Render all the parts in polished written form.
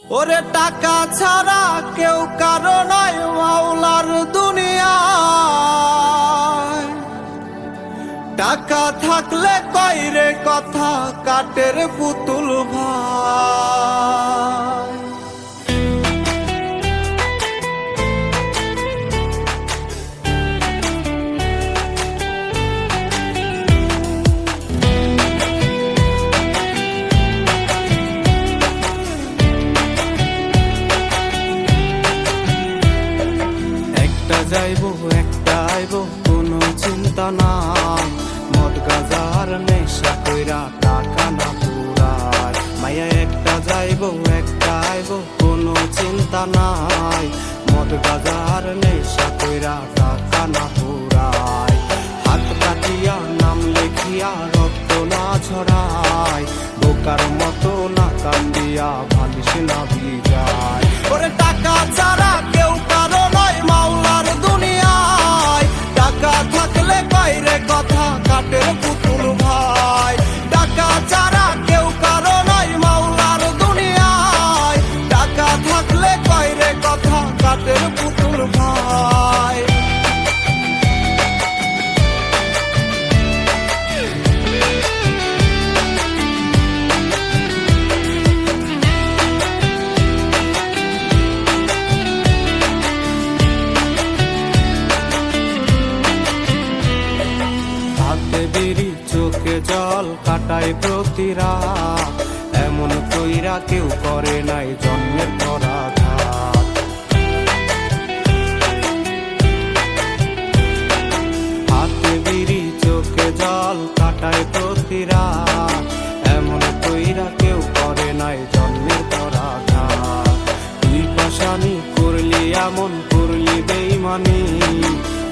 ওরে টাকা ছাড়া কেউ কারো নয় মাওলার দুনিয়ায়। টাকা থাকলে কইরে কথা কাটের পুতুল ভাই। যাইবো একটা আইবো কোনো চিন্তা নাই, মদ গাজার নেশা কইরা টাকা না পুরায়। মায়া একটা যাইবো একটা আইবো কোনো চিন্তা নাই, মদ গাজার নেশা কইরা টাকা না পুরায়। হাত কাটিয়া নাম লেখিয়া রক্ত না ছড়ায়, বোকার মতো না কান্দিয়া ভালিস না ভিজায়। ওরে টাকা ছাড়া কেউ কারো নয় মাওলার দুনিয়ায়। টাকা থাকলে কইরে কথা কাটের পুতুল ভাই। টাকা ছাড়া কেউ কারো নয় মাওলার দুনিয়ায়। টাকা থাকলে কইরে কথা কাটের পুতুল ভাই। বিড়ি চোখে জল কাটায় প্রতি রাত, এমন কইরা কেউ করে নাই জন্মের পরাঘাত। হাতে বিড়ি চোখে জল কাটায় প্রতি রাত, এমন কইরা কেউ করে নাই জন্মের পরাঘাত। তুই পাশানি করলি এমন করলি বেইমানি,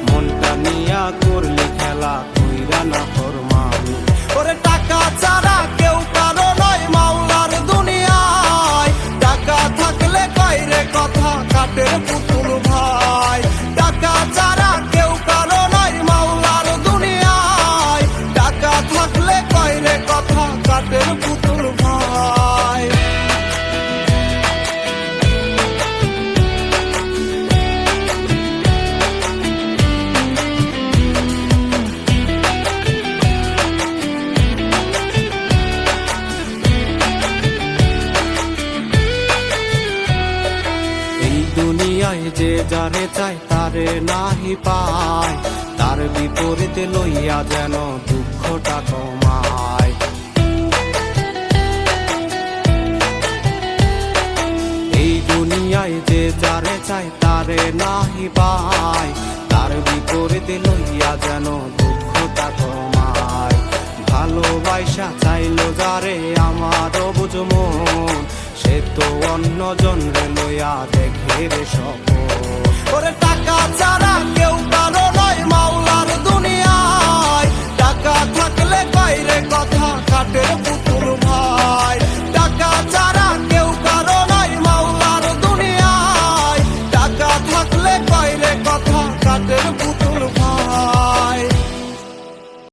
মনটা নিয়া করলি খেলা কইরা না ফরমানি। ওরে টাকা ছাড়া কেউ কারো নয় মাওলার দুনিয়ায়। টাকা থাকলে কইরে কথা কাটের পুতুল ভাই। টাকা ছাড়া কেউ কারো নয় মাওলার দুনিয়ায়। টাকা থাকলে কইরে কথা কাটের পুতুল ভাই। দুনিয়ায় যে যারে চায় তারে নাহি পায়, তার বিপরীতে লইয়া যেন দুঃখটা কমায়। এই দুনিয়ায় যে যারে চায় তারে নাহি পায়, তার বিপরীতে লইয়া যেন দুঃখটা কমায়। ভালোবাসা চাইলো যারে আমার অবুঝ মন, সে তো অন্য জনরে লইয়া দেখে রে স্বপ্ন।